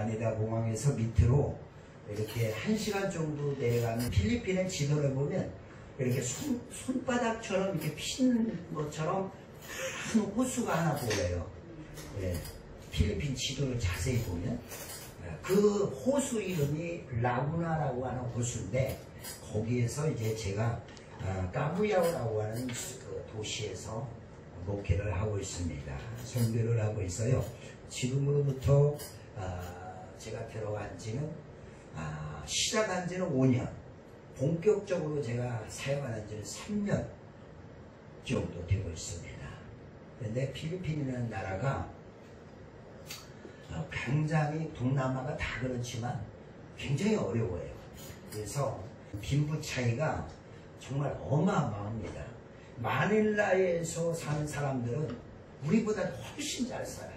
마니라 공항에서 밑으로 이렇게 1시간 정도 내려가면 필리핀의 지도를 보면 이렇게 손바닥처럼 이렇게 핀 것처럼 큰 호수가 하나 보여요. 예, 필리핀 지도를 자세히 보면 그 호수 이름이 라구나라고 하는 호수인데 거기에서 이제 제가 까부야오라고 하는 그 도시에서 목회를 하고 있습니다. 선교를 하고 있어요. 지금으로부터 제가 들어간 지는 시작한 지는 5년, 본격적으로 제가 사역하는 지는 3년 정도 되고 있습니다. 그런데 필리핀이라는 나라가 굉장히 동남아가 다 그렇지만 굉장히 어려워요. 그래서 빈부 차이가 정말 어마어마합니다. 마닐라에서 사는 사람들은 우리보다 훨씬 잘 살아요.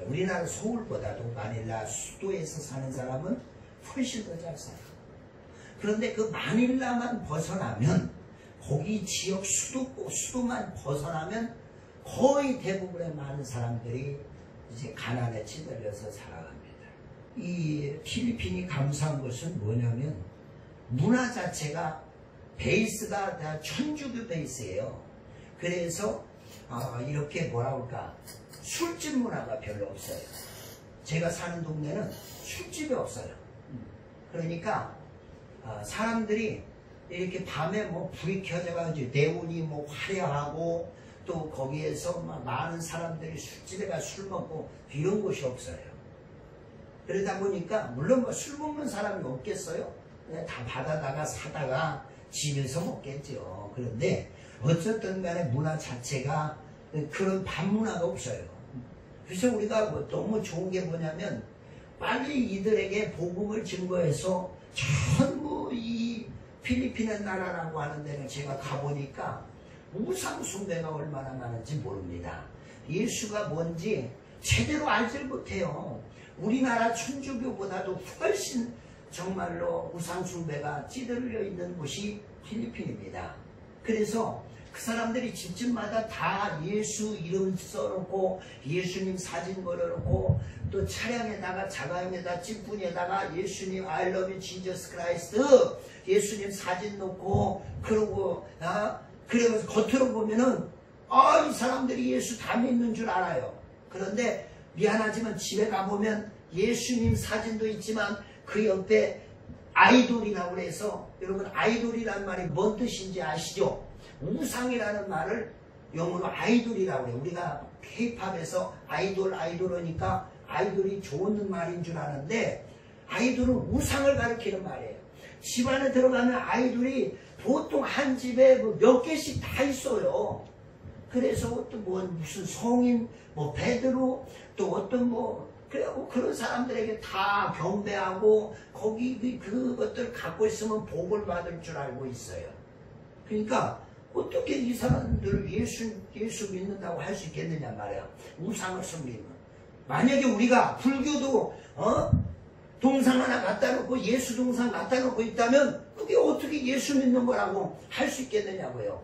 우리나라 서울보다도 마닐라 수도에서 사는 사람은 훨씬 더 잘 살아요. 그런데 그 마닐라만 벗어나면 거기 지역 수도만 벗어나면 거의 대부분의 많은 사람들이 이제 가난에 찌들려서 살아갑니다. 이 필리핀이 감사한 것은 뭐냐면 문화 자체가 베이스가 다 천주교 베이스예요. 그래서 이렇게 뭐라 그럴까 술집 문화가 별로 없어요. 제가 사는 동네는 술집이 없어요. 그러니까 사람들이 이렇게 밤에 뭐 불이 켜져가지고 대운이 뭐 화려하고 또 거기에서 막 많은 사람들이 술집에 가 술 먹고 이런 곳이 없어요. 그러다 보니까 물론 뭐 술 먹는 사람이 없겠어요? 그냥 다 받아다가 사다가 집에서 먹겠죠. 그런데 어쨌든 간에 문화 자체가 그런 반문화가 없어요. 그래서 우리가 뭐 너무 좋은 게 뭐냐면 빨리 이들에게 복음을 증거해서 전부 이 필리핀의 나라라고 하는 데는 제가 가보니까 우상 숭배가 얼마나 많은지 모릅니다. 예수가 뭔지 제대로 알지 못해요. 우리나라 천주교보다도 훨씬 정말로 우상 숭배가 찌들려 있는 곳이 필리핀입니다. 그래서 그 사람들이 집집마다 다 예수 이름 써놓고 예수님 사진 걸어놓고 또 차량에다가 자가용에다 찐푼에다가 예수님 I love you Jesus Christ 예수님 사진 놓고 그러고 그러면서 겉으로 보면은 이 사람들이 예수 다 믿는 줄 알아요. 그런데 미안하지만 집에 가보면 예수님 사진도 있지만 그 옆에 아이돌이라고 해서 여러분 아이돌이라는 말이 뭔 뜻인지 아시죠? 우상이라는 말을 영어로 아이돌이라고 해요. 우리가 K-팝에서 아이돌하니까 아이돌이 좋은 말인 줄 아는데 아이돌은 우상을 가리키는 말이에요. 집안에 들어가면 아이돌이 보통 한 집에 몇 개씩 다 있어요. 그래서 또 무슨 성인, 베드로, 또 어떤 그리고 그런 사람들에게 다 경배하고 거기 그것들 갖고 있으면 복을 받을 줄 알고 있어요. 그러니까 어떻게 이 사람들을 예수 믿는다고 할 수 있겠느냐 말이야. 우상을 섬기면. 만약에 우리가 불교도 동상 하나 갖다 놓고 예수 동상 갖다 놓고 있다면 그게 어떻게 예수 믿는 거라고 할 수 있겠느냐고요.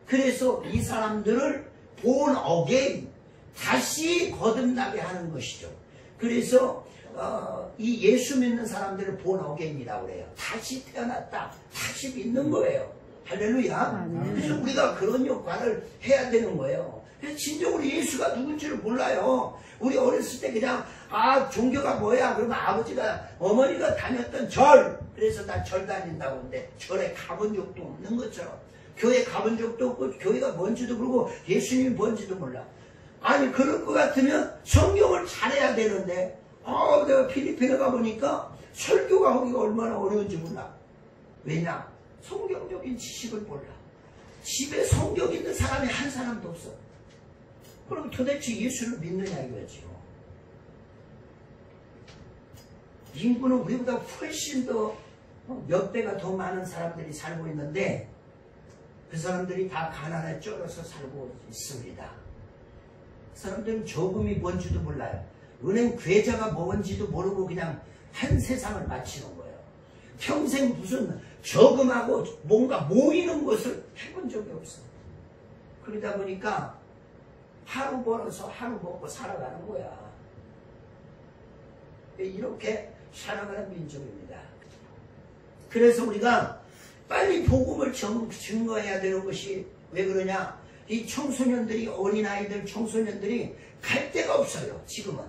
그래서 이 사람들을 born again 다시 거듭나게 하는 것이죠. 그래서 이 예수 믿는 사람들을 born again이라고 그래요. 다시 태어났다. 다시 믿는 거예요. 할렐루야. 그래서 우리가 그런 역할을 해야 되는 거예요. 그래서 진정으로 예수가 누군지를 몰라요. 우리 어렸을 때 그냥 종교가 뭐야? 그러면 아버지가 어머니가 다녔던 절. 그래서 나 절 다닌다고 하는데 절에 가본 적도 없는 것처럼 교회 가본 적도 없고 교회가 뭔지도 모르고 예수님이 뭔지도 몰라. 아니 그럴 것 같으면 성경을 잘해야 되는데 내가 필리핀에 가보니까 설교가 하기가 얼마나 어려운지 몰라. 왜냐? 성경적인 지식을 몰라. 집에 성경 있는 사람이 한 사람도 없어. 그럼 도대체 예수를 믿느냐 이거죠. 인구는 우리보다 훨씬 더 몇 배가 더 많은 사람들이 살고 있는데 그 사람들이 다 가난에 쩔어서 살고 있습니다. 그 사람들은 저금이 뭔지도 몰라요. 은행 계좌가 뭔지도 모르고 그냥 한 세상을 마치는 거예요. 평생 무슨 저금하고 뭔가 모이는 것을 해본 적이 없어. 그러다 보니까 하루 벌어서 하루 먹고 살아가는 거야. 이렇게 살아가는 민족입니다. 그래서 우리가 빨리 복음을 증거해야 되는 것이 왜 그러냐? 이 청소년들이, 어린아이들, 청소년들이 갈 데가 없어요, 지금은.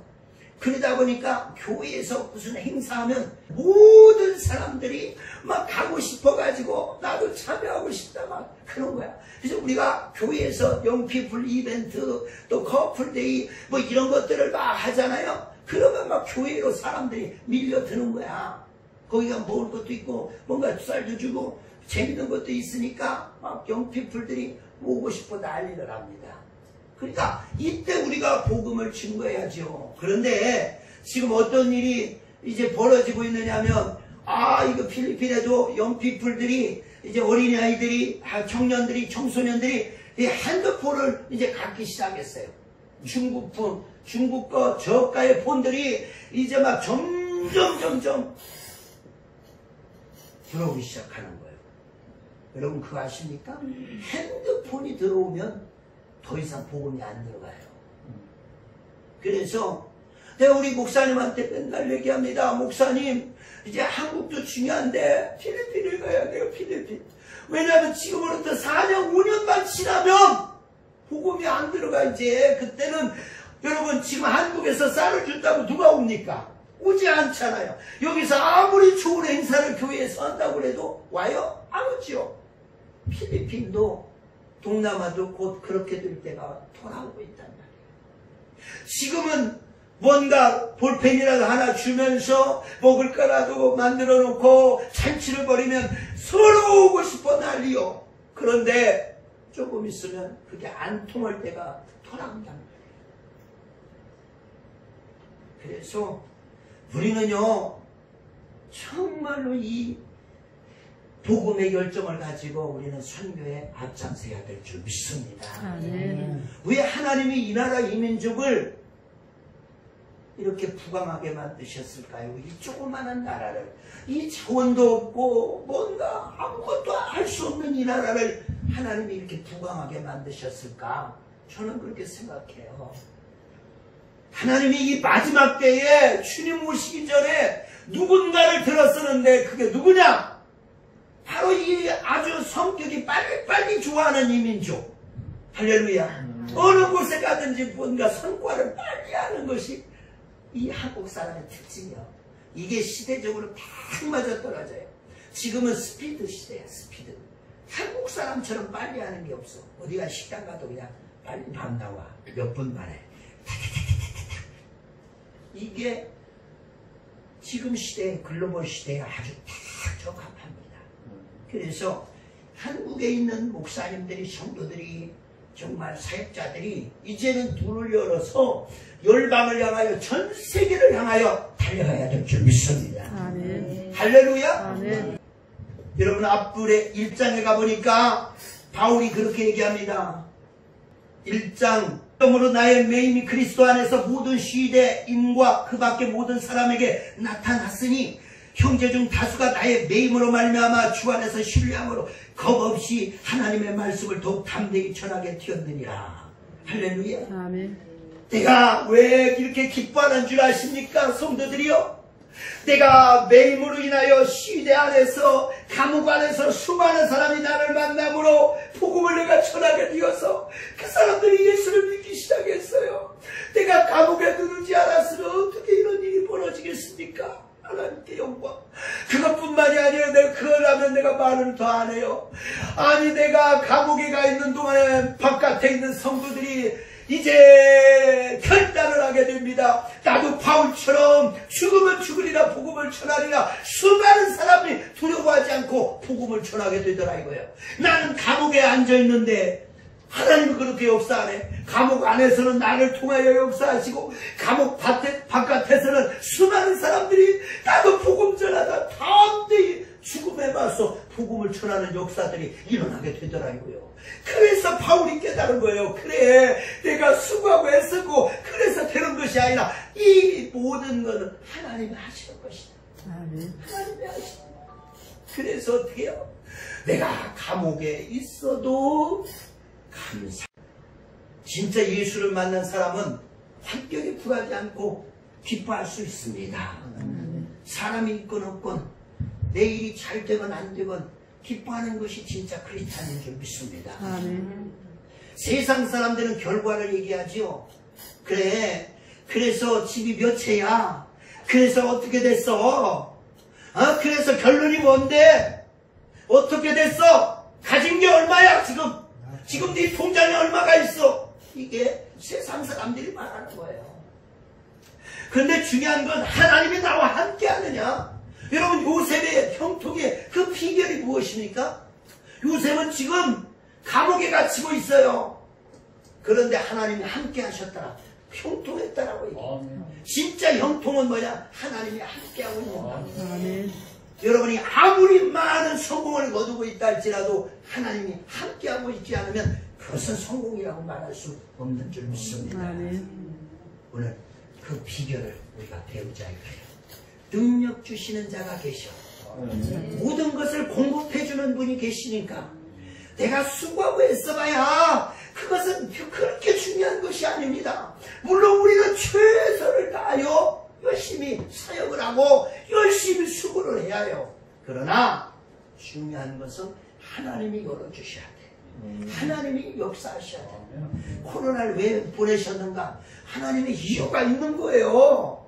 그러다 보니까 교회에서 무슨 행사하면 모든 사람들이 막 가고 싶어가지고 나도 참여하고 싶다 막 그런 거야. 그래서 우리가 교회에서 영피플 이벤트 또 커플데이 뭐 이런 것들을 막 하잖아요. 그러면 막 교회로 사람들이 밀려드는 거야. 거기가 먹을 것도 있고 뭔가 쌀도 주고 재밌는 것도 있으니까 막 영피플들이 오고 싶어 난리를 합니다. 그러니까 이때 우리가 복음을 증거해야죠. 그런데 지금 어떤 일이 이제 벌어지고 있느냐면 이거 필리핀에도 영피플들이 이제 어린아이들이, 청년들이, 청소년들이 이 핸드폰을 이제 갖기 시작했어요. 중국풍, 중국 거 저가의 폰들이 이제 막 점점 들어오기 시작하는 거예요. 여러분 그거 아십니까? 핸드폰이 들어오면 더 이상 복음이 안 들어가요. 그래서 내가 우리 목사님한테 맨날 얘기합니다. 목사님, 이제 한국도 중요한데 필리핀을 가야 돼요. 필리핀. 왜냐하면 지금으로부터 4년 5년만 지나면 복음이 안 들어가. 이제 그때는 여러분 지금 한국에서 쌀을 준다고 누가 옵니까? 오지 않잖아요. 여기서 아무리 좋은 행사를 교회에서 한다고 해도 와요? 안 오죠. 필리핀도 동남아도 곧 그렇게 될 때가 돌아오고 있단 말이에요. 지금은 뭔가 볼펜이라도 하나 주면서 먹을 거라도 만들어 놓고 잔치를 벌이면 서로 오고 싶어 난리요. 그런데 조금 있으면 그게 안 통할 때가 돌아온단 말이에요. 그래서 우리는요 정말로 이 복음의 결정을 가지고 우리는 선교에 앞장서야 될 줄 믿습니다. 왜 하나님이 이 나라 이 민족을 이렇게 부강하게 만드셨을까요? 이 조그마한 나라를, 이 자원도 없고 뭔가 아무것도 할 수 없는 이 나라를 하나님이 이렇게 부강하게 만드셨을까? 저는 그렇게 생각해요. 하나님이 이 마지막 때에 주님 오시기 전에 누군가를 들었었는데 그게 누구냐? 바로 이 아주 성격이 빨리빨리 좋아하는 이 민족. 할렐루야. 어느 곳에 가든지 뭔가 성과를 빨리 하는 것이 이 한국 사람의 특징이요. 이게 시대적으로 딱 맞아떨어져요. 지금은 스피드 시대야, 스피드. 한국 사람처럼 빨리 하는 게 없어. 어디가 식당 가도 그냥 빨리 밥 나와. 몇 분 만에. 이게 지금 시대, 글로벌 시대에 아주 딱 적합합니다. 그래서 한국에 있는 목사님들이, 성도들이, 정말 사역자들이 이제는 눈을 열어서 열방을 향하여, 전 세계를 향하여 달려가야 될 줄 믿습니다. 아멘. 할렐루야. 아멘. 여러분 앞불에 1장에 가보니까 바울이 그렇게 얘기합니다. 1장, 그러므로 나의 매임이 그리스도 안에서 모든 시대인과 그 밖의 모든 사람에게 나타났으니 형제 중 다수가 나의 매임으로 말미암아 주 안에서 신뢰함으로 겁없이 하나님의 말씀을 더욱 담대히 전하게 되었느니라. 할렐루야. 아멘. 내가 왜 이렇게 기뻐하는 줄 아십니까, 성도들이요? 내가 매임으로 인하여 시대 안에서, 감옥 안에서 수많은 사람이 나를 만남으로 복음을 내가 전하게 되어서 그 사람들이 예수를 믿기 시작했어요. 내가 감옥에 누르지 않았으면 어떻게 이런 일이 벌어지겠습니까? 하나님께 영광. 그것뿐만이 아니에요. 내가 그걸 하면 내가 말을 더 안 해요. 아니, 내가 감옥에 가 있는 동안에 바깥에 있는 성도들이 이제 결단을 하게 됩니다. 나도 바울처럼 죽으면 죽으리라 복음을 전하리라. 수많은 사람이 두려워하지 않고 복음을 전하게 되더라 이거예요. 나는 감옥에 앉아있는데 하나님은 그렇게 역사하네. 감옥 안에서는 나를 통하여 역사하시고 감옥 바깥에서는 수많은 사람들이 나도 복음 전하다 담대히 죽음에 맞서 복음을 전하는 역사들이 일어나게 되더라고요. 그래서 바울이 깨달은 거예요. 그래, 내가 수고하고 애쓰고 그래서 되는 것이 아니라 이 모든 것은 하나님이 하시는 것이다. 하나님이 하시는 것. 그래서 어떻게 해요? 내가 감옥에 있어도 감사. 진짜 예수를 만난 사람은 환경에 굴하지 않고 기뻐할 수 있습니다. 사람이 있건 없건 내 일이 잘 되건 안 되건 기뻐하는 것이 진짜 크리스찬인 줄 믿습니다. 세상 사람들은 결과를 얘기하지요. 그래, 그래서 집이 몇 채야? 그래서 어떻게 됐어? 그래서 결론이 뭔데? 어떻게 됐어? 가진 게 얼마야 지금? 지금 네 통장에 얼마가 있어? 이게 세상 사람들이 말하는 거예요. 그런데 중요한 건 하나님이 나와 함께 하느냐? 여러분, 요셉의 형통의 그 비결이 무엇입니까? 요셉은 지금 감옥에 갇히고 있어요. 그런데 하나님이 함께 하셨더라. 형통했다라고 얘기해요. 진짜 형통은 뭐냐? 하나님이 함께하고 있는 겁니다. 여러분이 아무리 많은 성공을 거두고 있다 할지라도 하나님이 함께하고 있지 않으면 그것은 성공이라고 말할 수 없는 줄 믿습니다. 오늘 그 비결을 우리가 배우자 이거예요. 능력 주시는 자가 계셔. 모든 것을 공급해주는 분이 계시니까 내가 수고하고 애써봐야 그것은 그렇게 중요한 것이 아닙니다. 물론 우리는 최선을 다하여 열심히 사역을 하고 열심히 수고를 해야 해요. 그러나 중요한 것은 하나님이 열어주셔야 돼. 하나님이 역사하셔야 돼. 코로나를 왜 보내셨는가? 하나님의 이유가 있는 거예요.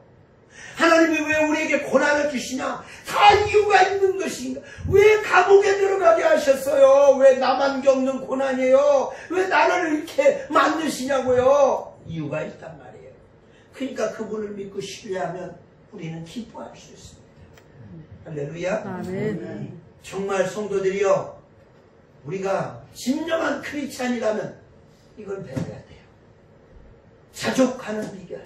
하나님이 왜 우리에게 고난을 주시냐? 다 이유가 있는 것인가? 왜 감옥에 들어가게 하셨어요? 왜 나만 겪는 고난이에요? 왜 나를 이렇게 만드시냐고요? 이유가 있단 말이에요. 그러니까 그분을 믿고 신뢰하면 우리는 기뻐할 수 있습니다. 할렐루야. 아멘. 정말 성도들이여, 우리가 진정한 크리스찬이라면 이걸 배워야 돼요. 자족하는 비결.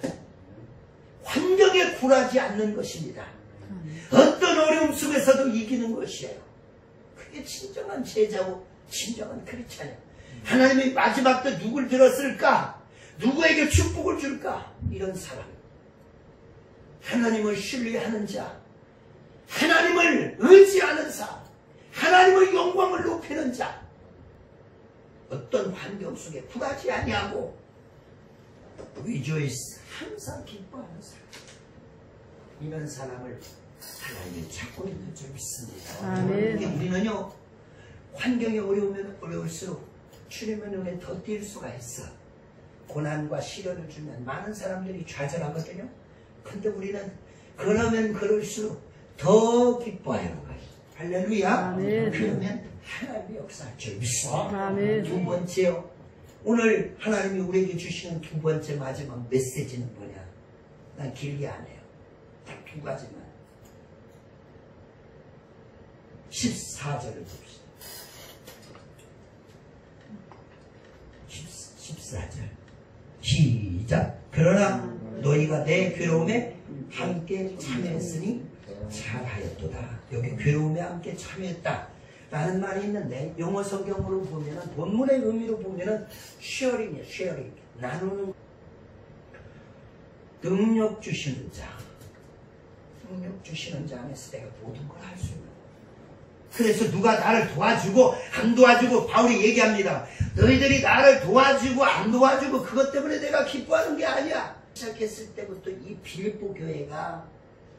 환경에 굴하지 않는 것입니다. 어떤 어려움 속에서도 이기는 것이에요. 그게 진정한 제자고 진정한 크리스찬이에요. 하나님이 마지막 때 누굴 들었을까? 누구에게 축복을 줄까? 이런 사람. 하나님을 신뢰하는 자, 하나님을 의지하는 자, 하나님의 영광을 높이는 자, 어떤 환경 속에 굴하지 아니하고 rejoice, 항상 기뻐하는 사람, 이런 사람을 하나님이 찾고 있는 줄 믿습니다. 아멘. 우리는요, 환경이 어려우면 어려울수록 주님의 눈에 더 띌 수가 있어. 고난과 시련을 주면 많은 사람들이 좌절하거든요. 근데 우리는 그러면 그럴수록 더 기뻐하는 거예요. 할렐루야. 아멘. 그러면 하나님의 역사할 줄 믿습니다. 아멘. 두 번째요, 오늘 하나님이 우리에게 주시는 두 번째 마지막 메시지는 뭐냐? 난 길게 안 해요. 딱 두 가지만. 14절을 봅시다. 14절. 시작. 그러나 너희가 내 괴로움에 함께 참여했으니 잘하였도다. 여기 괴로움에 함께 참여했다 라는 말이 있는데, 영어 성경으로 보면은, 본문의 의미로 보면은 sharing이에요. sharing. 나누는. 능력 주시는 자, 능력 주시는 자 안에서 내가 모든 걸 할 수 있는 거예요. 그래서 누가 나를 도와주고 안 도와주고, 바울이 얘기합니다. 너희들이 나를 도와주고 안 도와주고 그것 때문에 내가 기뻐하는 게 아니야. 시작했을 때부터 이 빌립보 교회가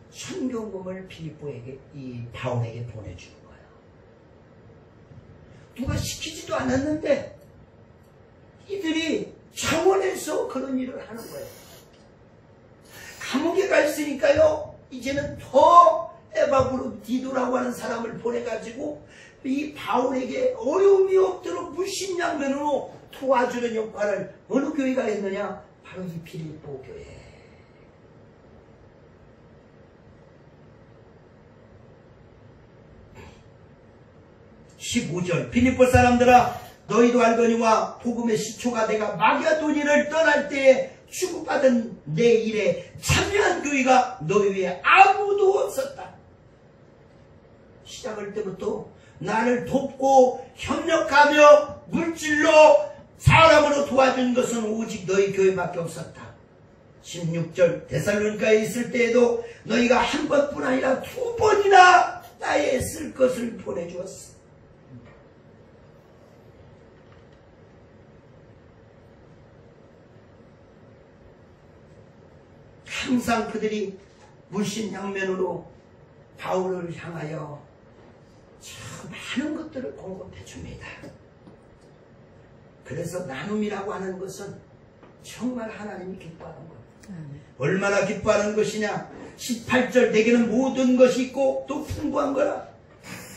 선경금을 빌립보에게, 이 바울에게 보내주는 거예요. 누가 시키지도 않았는데 이들이 차원에서 그런 일을 하는 거예요. 감옥에 가 있으니까요, 이제는 더 에바브로 디도라고 하는 사람을 보내가지고 이 바울에게 어려움이 없도록 물심양면으로 도와주는 역할을 어느 교회가 했느냐? 바로 이 빌립보 교회. (15절) 빌립보 사람들아, 너희도 알거니와 복음의 시초가 내가 마게도니를 떠날 때에 주고받은 내 일에 참여한 교회가 너희 외에 아무도 없었다. 시작할 때부터 나를 돕고 협력하며 물질로 사람으로 도와준 것은 오직 너희 교회밖에 없었다. 16절 데살로니가에 있을 때에도 너희가 한 번뿐 아니라 두 번이나 나의 쓸 것을 보내주었어. 항상 그들이 물신양면으로 바울을 향하여 참 많은 것들을 공급해 줍니다. 그래서 나눔이라고 하는 것은 정말 하나님이 기뻐하는 것. 얼마나 기뻐하는 것이냐. 18절 내게는 모든 것이 있고 또 풍부한 거라.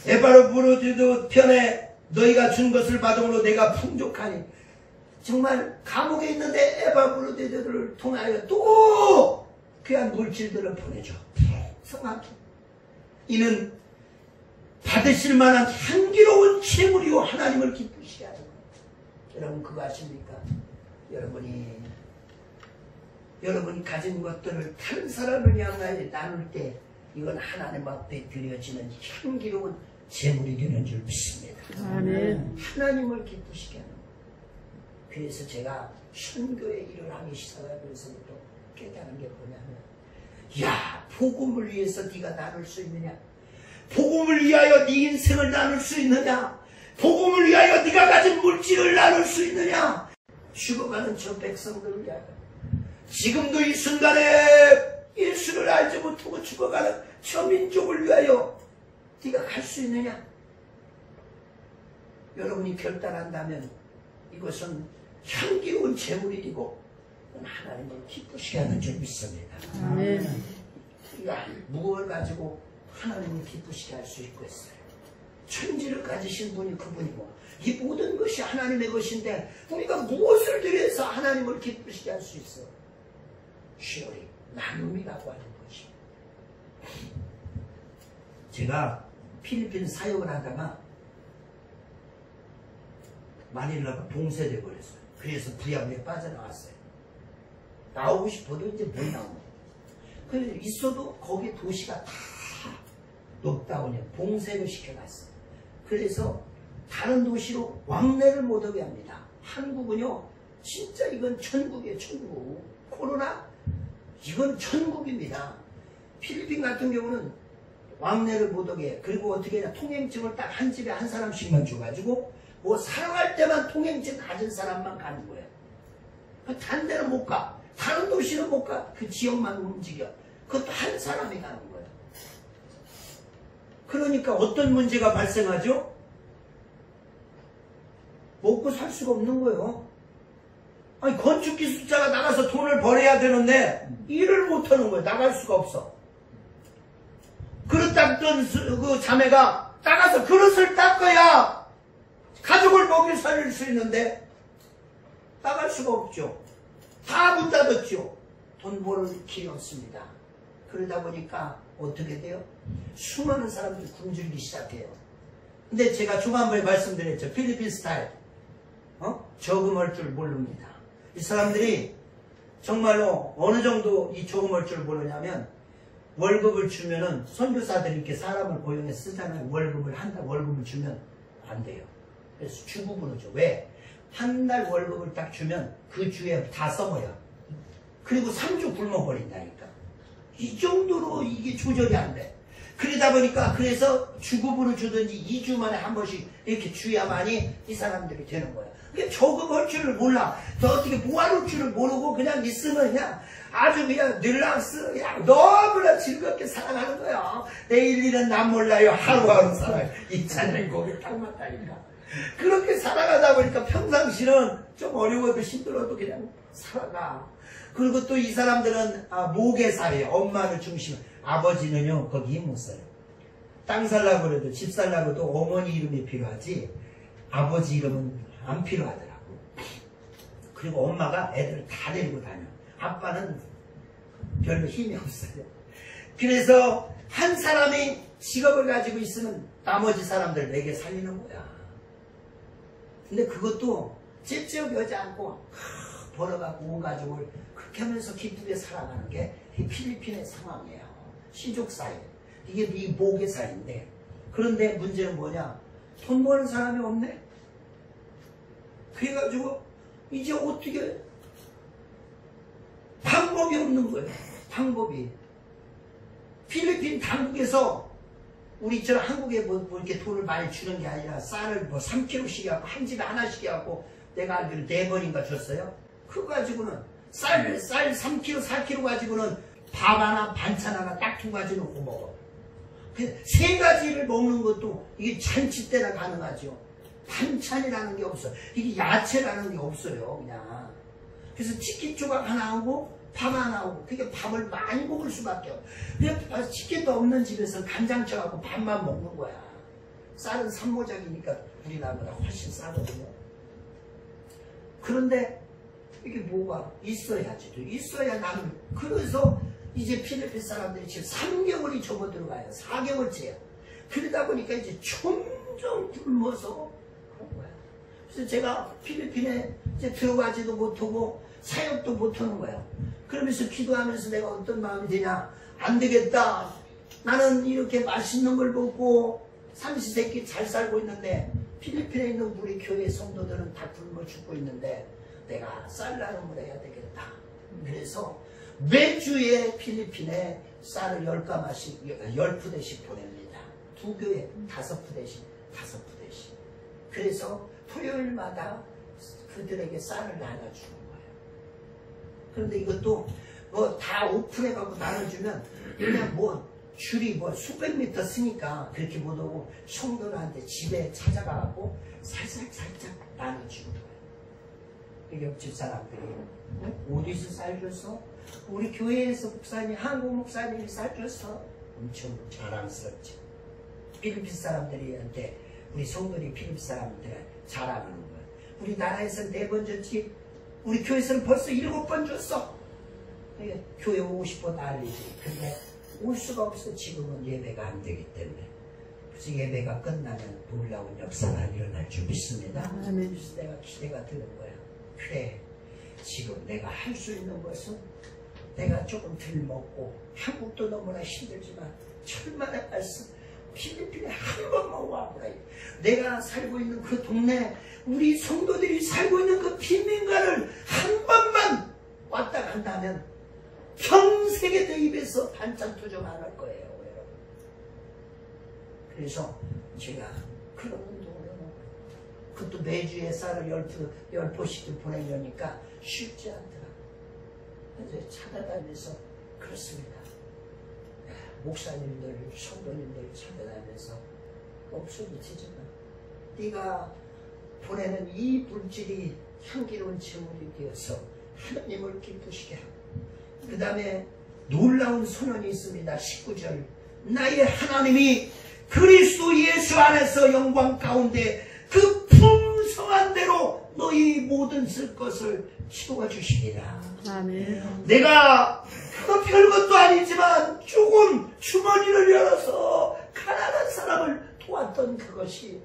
에바브로디도 편에 너희가 준 것을 받음으로 내가 풍족하니. 정말 감옥에 있는데 에바브로디도를 통하여 또 귀한 물질들을 보내줘. 풍성하게. 이는 받으실 만한 향기로운 재물이요 하나님을 기쁘시게 하는 거예요. 여러분 그거 아십니까? 여러분이 가진 것들을 다른 사람을 향하여 나눌 때 이건 하나님 앞에 드려지는 향기로운 재물이 되는 줄 믿습니다. 아멘. 하나님을 기쁘시게 하는 거예요. 그래서 제가 선교의 일을 하기 시작하면서부터 깨달은 게 뭐냐면, 야, 복음을 위해서 네가 나눌 수 있느냐? 복음을 위하여 네 인생을 나눌 수 있느냐? 복음을 위하여 네가 가진 물질을 나눌 수 있느냐? 죽어가는 저 백성들을 위하여, 지금도 이 순간에 예수를 알지 못하고 죽어가는 저 민족을 위하여 네가 갈 수 있느냐? 여러분이 결단한다면 이것은 향기로운 재물이 되고 하나님을 기쁘시게 하는 줄 믿습니다. 아멘. 우리가 무엇을 가지고 하나님을 기쁘시게 할 수 있겠어요? 천지를 가지신 분이 그분이고 이 모든 것이 하나님의 것인데 우리가 무엇을 드려서 하나님을 기쁘시게 할 수 있어? 쉬어리 나눔이라고 하는 것이. 제가 필리핀 사역을 하다가 마닐라가 봉쇄돼 버렸어요. 그래서 부양에 빠져나왔어요. 나오고 싶어도 이제 못 나오고. 그래서 있어도 거기 도시가 다 록다운이에요. 봉쇄를 시켜놨어요. 그래서 다른 도시로 왕래를 못하게 합니다. 한국은요, 진짜 이건 천국이에요, 천국. 코로나? 이건 천국입니다. 필리핀 같은 경우는 왕래를 못하게 해. 그리고 어떻게 하냐, 통행증을 딱 한 집에 한 사람씩만 줘가지고 뭐 사랑할 때만 통행증 가진 사람만 가는 거예요. 다른 데는 못 가. 다른 도시는 못 가. 그 지역만 움직여. 그것도 한 사람이 가는 거예요. 그러니까 어떤 문제가 발생하죠? 먹고 살 수가 없는 거예요. 아니, 건축기술자가 나가서 돈을 벌어야 되는데 일을 못하는 거예요. 나갈 수가 없어. 그릇 닦던 그 자매가 나가서 그릇을 닦아야 가족을 먹여 살릴 수 있는데 나갈 수가 없죠. 다 문 닫았죠. 돈 벌을 길이 없습니다. 그러다 보니까 어떻게 돼요? 수많은 사람들이 굶주리기 시작해요. 근데 제가 초반부에 말씀드렸죠. 필리핀 스타일. 저금할 줄 모릅니다. 이 사람들이 정말로 어느 정도 이 저금할 줄 모르냐면, 월급을 주면은 선교사들이 이렇게 사람을 고용해 쓰잖아요. 월급을 주면 안 돼요. 그래서 주부분을 줘. 왜? 한 달 월급을 딱 주면 그 주에 다 써버려. 그리고 3주 굶어버린다니까. 이 정도로 이게 조절이 안 돼. 그러다 보니까 그래서 주급으로 주든지 2주 만에 한 번씩 이렇게 줘야만이 이 사람들이 되는 거야. 그게 저금할 줄을 몰라. 또 어떻게 모아놓을 줄을 모르고 그냥 있으면 그냥 아주 그냥 릴락스, 그냥 너무나 즐겁게 살아가는 거야. 내일 일은 난 몰라요. 하루하루 살아요. 있잖아요. 거기 딱 맞다니까. 그렇게 살아가다 보니까 평상시는 좀 어려워도 힘들어도 그냥 살아가. 그리고 또 이 사람들은 모계사예요. 엄마를 중심으로. 아버지는요 거기 힘 못 써요. 땅 살라고 그래도 집 살라고 해도 어머니 이름이 필요하지 아버지 이름은 안 필요하더라고. 그리고 엄마가 애들을 다 데리고 다녀. 아빠는 별로 힘이 없어요. 그래서 한 사람이 직업을 가지고 있으면 나머지 사람들 먹여 살리는 거야. 근데 그것도 찝찝하지 않고 벌어갖고 온 가족을 그렇게 하면서 기쁘게 살아가는 게 이 필리핀의 상황이에요. 시족사회. 이게 이 모계사인데, 그런데 문제는 뭐냐? 돈 버는 사람이 없네? 그래가지고 이제 어떻게 방법이 없는 거예요. 방법이. 필리핀 당국에서 우리처럼 한국에 뭐 이렇게 돈을 많이 주는 게 아니라 쌀을 뭐 3kg씩 하고 한 집에 하나씩 하고 내가 알기로 4번인가 줬어요. 그거 가지고는 쌀 3kg, 4kg 가지고는 밥 하나 반찬 하나 딱 2가지 넣고 먹어. 그 3가지를 먹는 것도 이게 잔치 때나 가능하죠. 반찬이라는 게 없어. 이게 야채라는 게 없어요. 그냥. 그래서 치킨 조각 하나 하고 밥 하나 하고, 그게 밥을 많이 먹을 수밖에 없어. 그냥 치킨도 없는 집에서 간장 쳐갖고 밥만 먹는 거야. 쌀은 산모작이니까 우리나라보다 훨씬 싸거든요. 그런데 이게 뭐가 있어야지. 있어야 나는. 그래서 이제 필리핀 사람들이 지금 3개월이 접어들어가요. 4개월째야. 그러다 보니까 이제 점점 굶어서 그런 거야. 그래서 제가 필리핀에 이제 들어가지도 못하고 사역도 못하는 거야. 그러면서 기도하면서 내가 어떤 마음이 드냐. 안 되겠다. 나는 이렇게 맛있는 걸 먹고 삼시세끼 잘 살고 있는데 필리핀에 있는 우리 교회 성도들은 다 굶어 죽고 있는데 내가 쌀 나눔을 해야 되겠다. 그래서 매주에 필리핀에 쌀을 10가마씩, 10푸대씩 보냅니다. 2교회 5푸대씩, 5푸대씩. 그래서 토요일마다 그들에게 쌀을 나눠주는 거예요. 그런데 이것도 뭐 다 오픈해갖고 나눠주면 그냥 뭐 줄이 뭐 수백 미터 쓰니까 그렇게 못오고 성도들한테 집에 찾아가갖고 살짝 나눠주는 거예요. 옆집 사람들이 어디서 쌀 줬어? 우리 교회에서 목사님, 한국 목사님이 쌀 줬어. 엄청 자랑스럽지. 필리핀 사람들한테 우리 성도들이 필리핀 사람들한테 자랑하는 거야. 우리나라에서는 4번 줬지, 우리 교회에서는 벌써 7번 줬어. 교회 오고 싶어 난리지. 근데 올 수가 없어. 지금은 예배가 안 되기 때문에. 그래서 예배가 끝나면 놀라운 역사가 일어날 줄 믿습니다. 그래서 내가 기대가 드는 거야. 그래, 지금 내가 할 수 있는 것은 내가 조금 덜 먹고, 한국도 너무나 힘들지만 천만의 말씀, 필리핀에 한 번만 와보라. 내가 살고 있는 그 동네, 우리 성도들이 살고 있는 그 빈민가를 한 번만 왔다 간다면 평생에 내 입에서 반찬 투정 안 할 거예요, 여러분. 그래서 제가 그런 운동을 해놓은 거예요. 그것도 매주에 쌀을 10포씩 보내려니까 쉽지 않더라. 그래서 찾아다니면서 그렇습니다. 목사님들, 성도님들 찾아다니면서 목소리치지만 네가 보내는 이 물질이 향기로운 제물이 되어서 하나님을 기쁘시게 하고, 그 다음에 놀라운 선언이 있습니다. 19절. 나의 하나님이 그리스도 예수 안에서 영광 가운데 그 풍성한 대로 너희 모든 쓸 것을 채워주시리라. 아멘. 내가 그거 별것도 아니지만 조금 주머니를 열어서 가난한 사람을 도왔던 그것이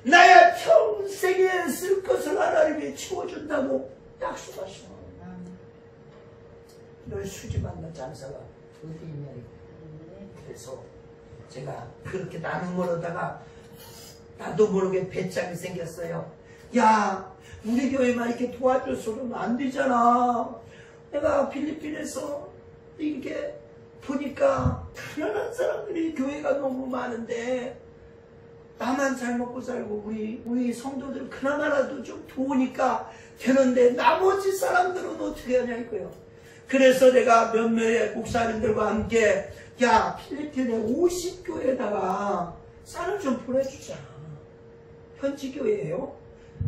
나의 평생에 쓸 것을 하나님이 채워준다고 약속하시오. 널 수지받는 장사가 어디 있냐. 그래서 제가 그렇게 나눔을 하다가 나도 모르게 배짱이 생겼어요. 야, 우리 교회만 이렇게 도와줘서는 안 되잖아. 내가 필리핀에서 이렇게 보니까 가난한 사람들이 교회가 너무 많은데 나만 잘 먹고 살고 우리 성도들 그나마라도 좀 도우니까 되는데 나머지 사람들은 어떻게 하냐 이거요. 그래서 내가 몇몇의 목사님들과 함께 야, 필리핀에 50교회에다가 쌀을 좀 보내주자. 현지 교회예요.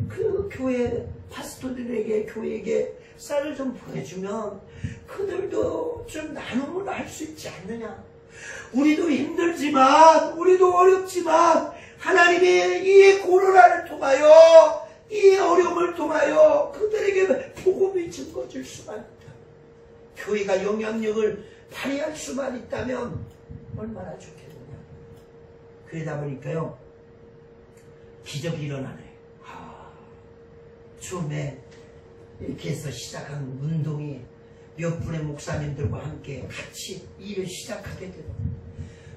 그 교회 파스토들에게, 교회에게 쌀을 좀 보내주면 그들도 좀 나눔을 할 수 있지 않느냐. 우리도 힘들지만, 우리도 어렵지만 하나님이 이 코로나를 통하여, 이 어려움을 통하여 그들에게 복음이 증거질 수만 있다. 교회가 영향력을 발휘할 수만 있다면 얼마나 좋겠느냐. 그러다 보니까요, 기적이 일어나네. 처음에 이렇게 해서 시작한 운동이 몇 분의 목사님들과 함께 같이 일을 시작하게 되고,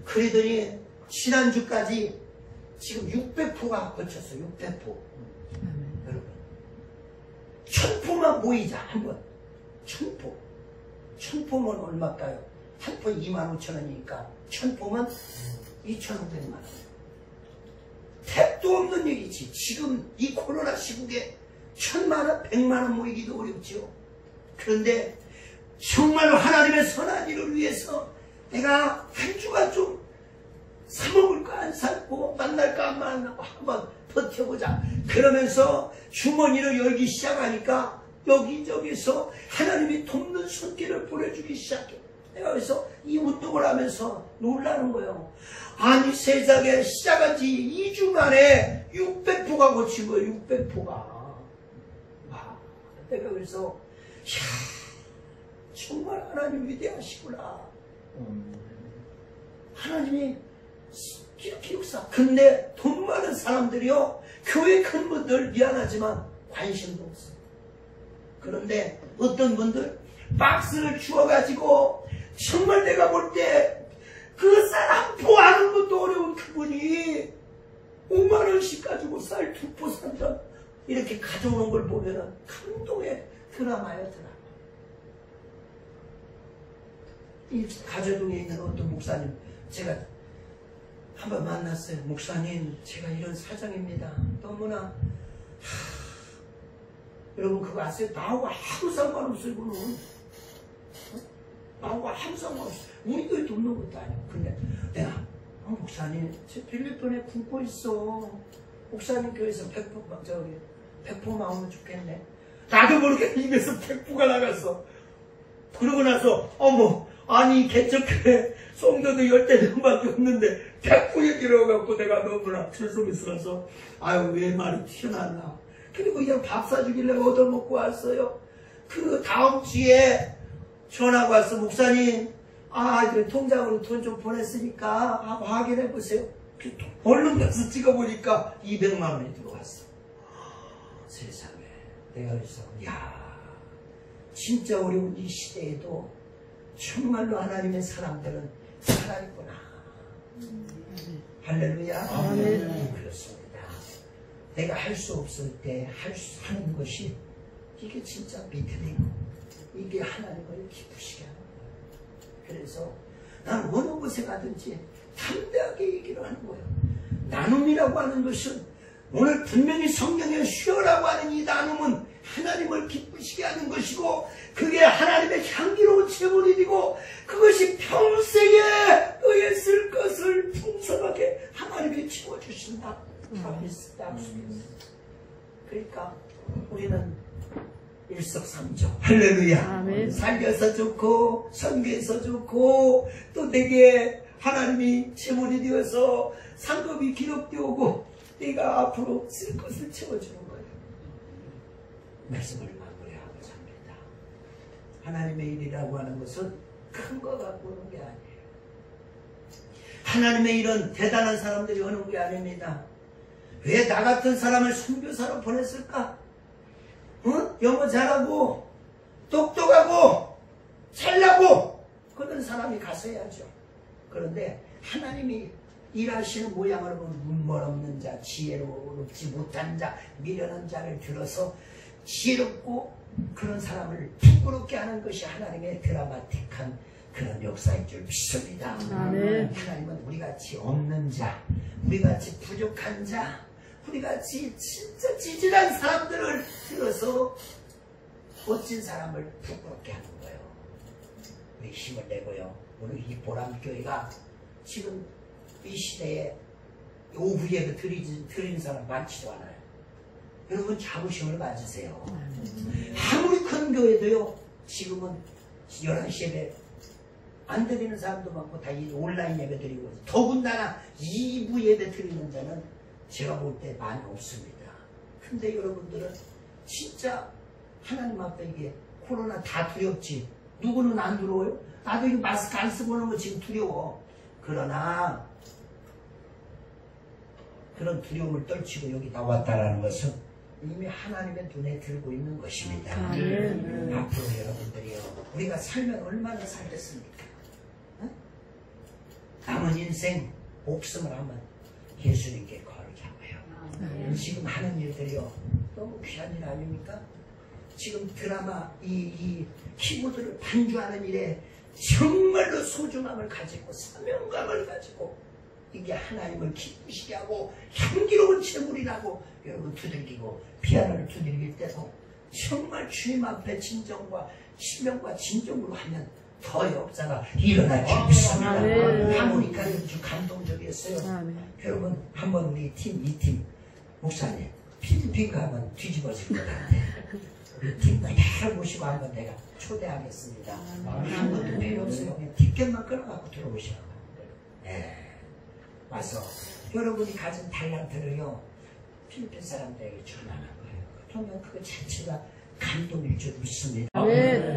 그러더니 지난주까지 지금 600포가 거쳤어. 600포. 여러분, 1000포만 모이자 한번. 1000포. 1000포면 얼마일까요? 한 포 25,000원이니까 1000포면 2,500만 원. 택도 없는 얘기지. 지금 이 코로나 시국에 1000만 원, 100만 원 모이기도 어렵죠. 그런데 정말로 하나님의 선한 일을 위해서 내가 한 주간 좀 사먹을까 안 사고 만날까 안 만나고 한번 버텨보자. 그러면서 주머니를 열기 시작하니까 여기저기서 하나님이 돕는 손길을 보내주기 시작해. 내가 그래서 이 운동을 하면서 놀라는 거예요. 아니 세상에 시작한 지 2주 만에 600포가 고친 거예요. 600포가. 내가 그래서 정말 하나님 위대하시구나. 하나님이 이렇게 역사. 근데 돈 많은 사람들이요, 교회 큰 분들 미안하지만 관심도 없어요. 그런데 어떤 분들 박스를 주워가지고 정말 내가 볼 때 그 쌀 한 포 하는 것도 어려운 그분이 5만원씩 가지고 쌀 2포 산다 이렇게 가져오는 걸 보면은 감동의 드라마예요. 드라마. 이 가저동에 있는 어떤 목사님 제가 한번 만났어요. 목사님 제가 이런 사정입니다. 너무나 여러분 그거 아세요? 나하고 아무 상관없어요. 그는 나하고 아무 상관없어요. 우리 교회 돕는 것도 아니고. 근데 내가 목사님 제 필리핀에 굶고 있어. 목사님 교회에서 100포 나오면 좋겠네. 나도 모르게 입에서 100포가 나갔어. 그러고 나서 어머 아니 개척교회 성도도 10대명밖에 없는데 100포 얘기를 해갖고 내가 너무나 죄송스러워서 아유 왜 말이 튀어나왔나. 그리고 그냥 밥 사주길래 얻어먹고 왔어요. 그 다음 주에 전화가 왔어. 목사님 이제 통장으로 돈 좀 보냈으니까 확인해 보세요. 얼른 가서 찍어보니까 200만 원이 들어왔어. 세상에. 내가 그래서 진짜 어려운 이 시대에도 정말로 하나님의 사람들은 살아있구나. 할렐루야. 아멘. 그렇습니다. 내가 할 수 없을 때 하는 것이 이게 진짜 믿음이고 이게 하나님을 기쁘시게 하는 거예요. 그래서 난 어느 곳에 가든지 담대하게 얘기를 하는 거예요. 나눔이라고 하는 것은 오늘 분명히 성경에 쉬어라고 하는 이 나눔은 하나님을 기쁘시게 하는 것이고 그게 하나님의 향기로운 제물이 되고 그것이 평생에 너의 쓸 것을 풍성하게 하나님이 채워주신다. 그러니까 우리는 일석삼조 할렐루야. 아멘. 살려서 좋고 선교해서 좋고 또 내게 하나님이 제물이 되어서 상급이 기록되어 오고 내가 앞으로 쓸 것을 채워주는 거예요. 말씀을 마무리하고자 합니다. 하나님의 일이라고 하는 것은 큰 거 갖고 오는 게 아니에요. 하나님의 일은 대단한 사람들이 하는 게 아닙니다. 왜 나 같은 사람을 선교사로 보냈을까? 영어 잘하고 똑똑하고 잘나고 그런 사람이 갔어야죠. 그런데 하나님이 일하시는 모양을 보면 눈멀 없는 자, 지혜롭지 못한 자, 미련한 자를 들어서 지혜롭고 그런 사람을 부끄럽게 하는 것이 하나님의 드라마틱한 그런 역사인 줄 믿습니다. 아멘. 하나님은 우리같이 없는 자, 우리같이 부족한 자, 우리같이 진짜 지질한 사람들을 들어서 멋진 사람을 부끄럽게 하는 거예요. 우리 힘을 내고요. 오늘 이 보람교회가 지금 이 시대에 오후 예배 드리는 사람 많지도 않아요. 여러분 자부심을 가지세요. 아무리 큰 교회도요 지금은 11시 예배 안 드리는 사람도 많고 다 온라인 예배 드리고 더군다나 2부 예배 드리는 자는 제가 볼 때 많이 없습니다. 근데 여러분들은 진짜 하나님 앞에 이게 코로나 다 두렵지. 누구는 안 두려워요? 나도 이거 마스크 안 쓰고 오는 거 지금 두려워. 그러나 그런 두려움을 떨치고 여기 나왔다라는 것은 이미 하나님의 눈에 들고 있는 것입니다. 앞으로 여러분들이요 우리가 살면 얼마나 살겠습니까? 남은 인생 목숨을 한번 예수님께 걸자고요. 지금 하는 일들이요 너무 귀한 일 아닙니까? 지금 드라마 이 키보드를 반주하는 일에 정말로 소중함을 가지고 사명감을 가지고 이게 하나님을 기쁘시게 하고 향기로운 제물이라고 여러분 두들기고 피아노를 두들길 때도 정말 주님 앞에 진정과 신명과 진정으로 하면 더 역사가 일어나기 믿습니다. 하모니카는 좀 감동적이었어요. 여러분 한번 우리 팀, 이 팀 목사님 필리핀 가면 뒤집어질 것 같아. 우리 팀 그대로 모시고 한번 내가 초대하겠습니다. 한 번도 필요 없어요. 그냥 티켓만 끊어갖고 들어오시라고. 와서 여러분이 가진 달란트를요 필리핀 사람들에게 전하는 거예요. 그러면 그거 자체가 감동일 줄 믿습니다.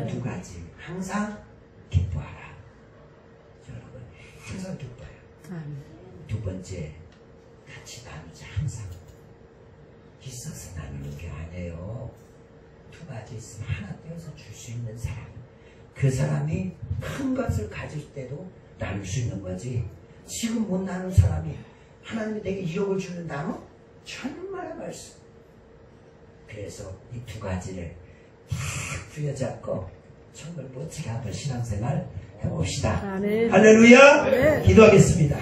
두 가지 항상 기뻐하라. 여러분 항상 기뻐해요. 두 번째 같이 나누자. 항상 있어서 나누는 게 아니에요. 두 가지 있으면 하나 떼어서 줄 수 있는 사람, 그 사람이 큰 것을 가질 때도 나눌 수 있는 거지. 지금 못 나눈 사람이 하나님이 내게 1억을 주는 단어? 천만의 말씀. 그래서 이 두 가지를 딱 부여잡고 정말 멋지게 한번 신앙생활 해봅시다. 할렐루야! 기도하겠습니다.